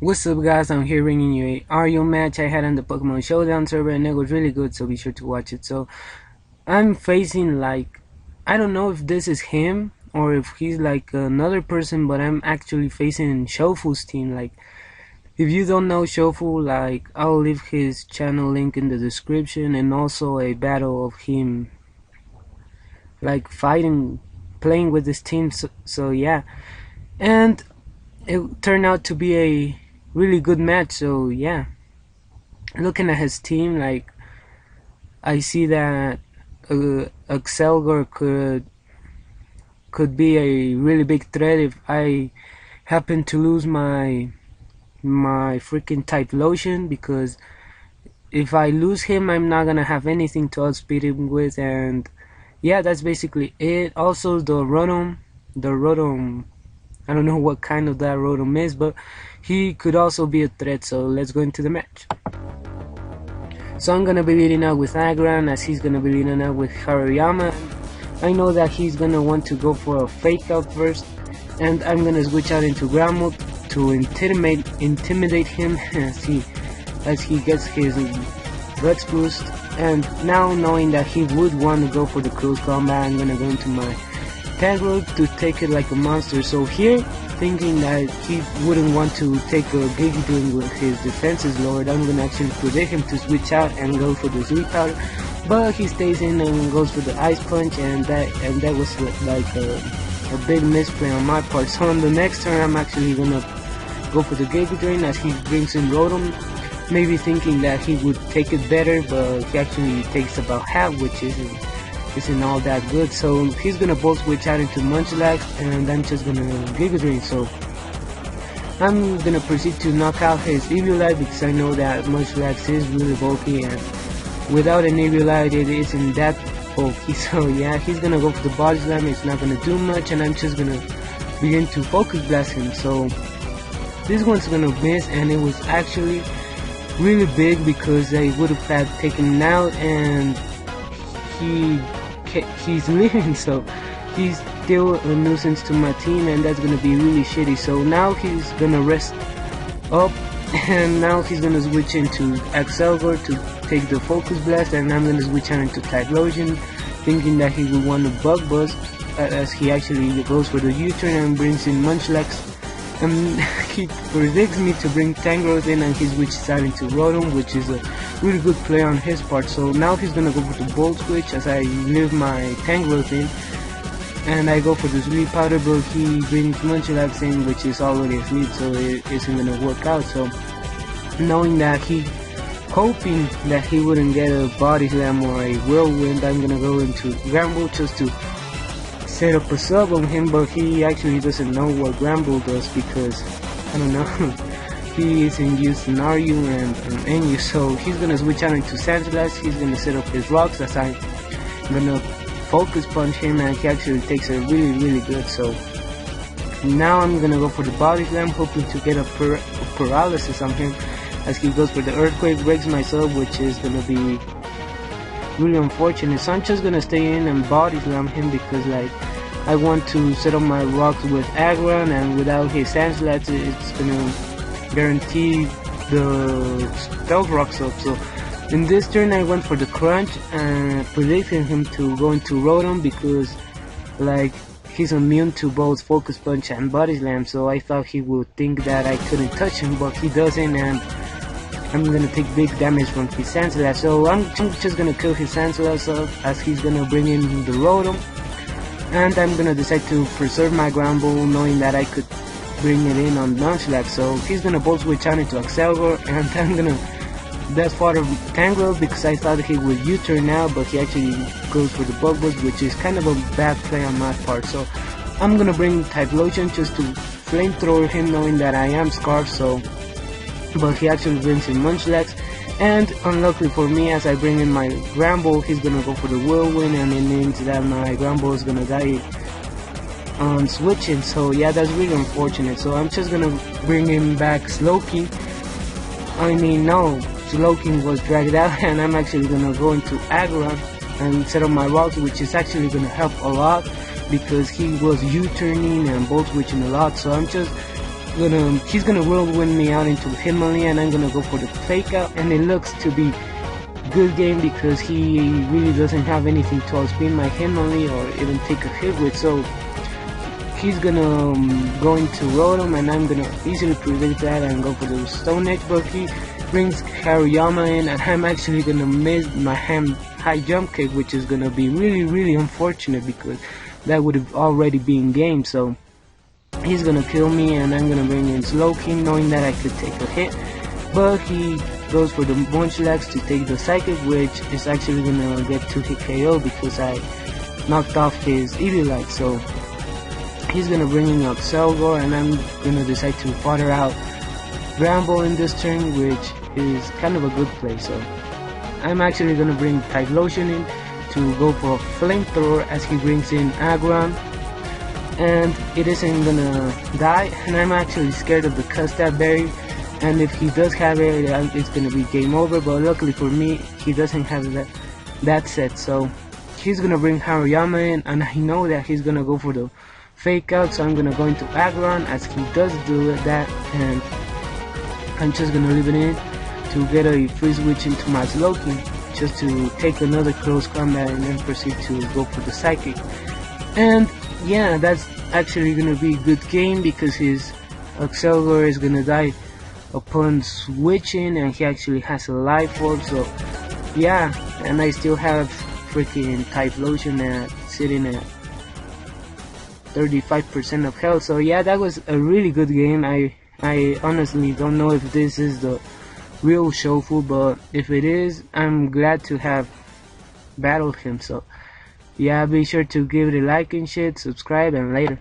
What's up guys, I'm here bringing you a RU match I had on the Pokemon Showdown server and it was really good, so be sure to watch it. So I'm facing I don't know if this is him or if he's like another person, but I'm actually facing Shofu's team. If you don't know Shofu, I'll leave his channel link in the description and also a battle of him fighting, playing with this team. So yeah, and it turned out to be a really good match. So yeah, looking at his team, I see that Excelgor could be a really big threat if I happen to lose my freaking Typhlosion, because if I lose him I'm not gonna have anything to outspeed him with. And yeah, that's basically it. Also the Rotom, I don't know what kind of that Rotom is, but he could also be a threat, so let's go into the match. So I'm gonna be leading out with Agran, as he's gonna be leading out with Haruyama. I know that he's gonna want to go for a fake out first, and I'm gonna switch out into Gramble to intimidate him as he gets his Guts boost. And now, knowing that he would want to go for the close combat, I'm gonna go into my Tangrowth to take it like a monster. So here, thinking that he wouldn't want to take a Giga with his defenses lowered, I'm gonna actually predict him to switch out and go for the Sleep Powder, but he stays in and goes for the Ice Punch, and that was a big misplay on my part. So on the next turn, I'm actually gonna go for the Giga Drain as he brings in Rotom, maybe thinking that he would take it better, but he actually takes about half, which isn't all that good. So he's gonna both switch out into Munchlax, and I'm just gonna Giga Drain. So I'm gonna proceed to knock out his Eviolite, because I know that Munchlax is really bulky, and without an Eviolite it isn't that bulky. So yeah, he's gonna go for the Body Slam. It's not gonna do much, and I'm just gonna begin to Focus Blast him. So this one's gonna miss, and it was actually really big because I would have had taken him out, and he's leaving, so he's still a nuisance to my team, and that's gonna be really shitty. So now he's gonna rest up, and now he's gonna switch into Excelgor to take the Focus Blast, and I'm gonna switch out into Typhlosion, thinking that he will want to Bug Buzz, as he actually goes for the U-turn and brings in Munchlax. And he predicts me to bring Tangrowth in, and he switches out into Rotom, which is a really good play on his part. So now he's gonna go for the Bolt Switch as I leave my Tangrowth in, and I go for the Sleep Powder, but he brings Munchlax in, which is already asleep, so it isn't gonna work out. So knowing that hoping that he wouldn't get a Body Slam or a Whirlwind, I'm gonna go into Gramble just to set up a sub on him, but he actually doesn't know what Gramble does, because I don't know, he isn't used in RU and NU. So he's gonna switch out into Sandslash. He's gonna set up his rocks as I'm gonna Focus Punch him, and he actually takes it really good. So now I'm gonna go for the Body Slam, hoping to get a paralysis on him as he goes for the Earthquake, breaks my sub, which is gonna be really unfortunate. So I'm just gonna stay in and Body Slam him, because I want to set up my rocks with Agron, and without his Sandslash it's gonna guarantee the Stealth Rocks up. So in this turn I went for the Crunch, and predicting him to go into Rotom, because he's immune to both Focus Punch and Body Slam, so I thought he would think that I couldn't touch him, but he doesn't, and I'm gonna take big damage from his Sandslash. So I'm just gonna kill his Sandslash off, as he's gonna bring in the Rotom, and I'm gonna decide to preserve my Gramble, knowing that I could bring it in on Munchlax. So he's gonna both switch out into Excelgor, and I'm gonna That's part of Tangrowth, because I thought he would U-turn now, but he actually goes for the Bug Buzz, which is kind of a bad play on my part. So I'm gonna bring Typhlosion just to flamethrower him, knowing that I am Scarf. So but he actually brings in Munchlax, and unluckily for me, as I bring in my Gramble, he's gonna go for the Whirlwind, and it means that my Gramble is gonna die on switching. So yeah, that's really unfortunate. So I'm just gonna bring him back Slowking. Slowking was dragged out, and I'm actually gonna go into Agron and set up my rocks, which is actually gonna help a lot, because he was U-turning and bolt switching a lot. So I'm just he's gonna whirlwind me out into Hitmonlee, and I'm gonna go for the fake out, and it looks to be good game because he really doesn't have anything to outspeed my Hitmonlee or even take a hit with, so he's gonna go into Rotom, and I'm gonna easily prevent that and go for the Stone Edge, but he brings Haruyama in, and I'm actually gonna miss my high jump kick, which is gonna be really unfortunate because that would have already been game. So he's gonna kill me, and I'm gonna bring in Slowking, knowing that I could take a hit, but he goes for the Munchlax to take the Psychic, which is actually gonna get 2-hit KO because I knocked off his Eviolite. So he's gonna bring in Excelgor, and I'm gonna decide to fodder out Bramble in this turn, which is kind of a good play. So I'm actually gonna bring Typhlosion in to go for a Flamethrower as he brings in Aggron, and it isn't gonna die, and I'm actually scared of the Custard Berry, and if he does have it, it's gonna be game over, but luckily for me, he doesn't have that set. So he's gonna bring Haruyama in, and I know that he's gonna go for the fake out, so I'm gonna go into Aggron as he does do that, and I'm just gonna leave it in to get a free switch into my Slowking just to take another close combat and then proceed to go for the Psychic. And yeah, that's actually gonna be a good game because his Excelgor is gonna die upon switching, and he actually has a Life Orb. So yeah, and I still have freaking Typhlosion sitting at 35% of health. So yeah, that was a really good game. I honestly don't know if this is the real Shofu, but if it is, I'm glad to have battled him. So yeah, be sure to give it a like and shit, subscribe, and later.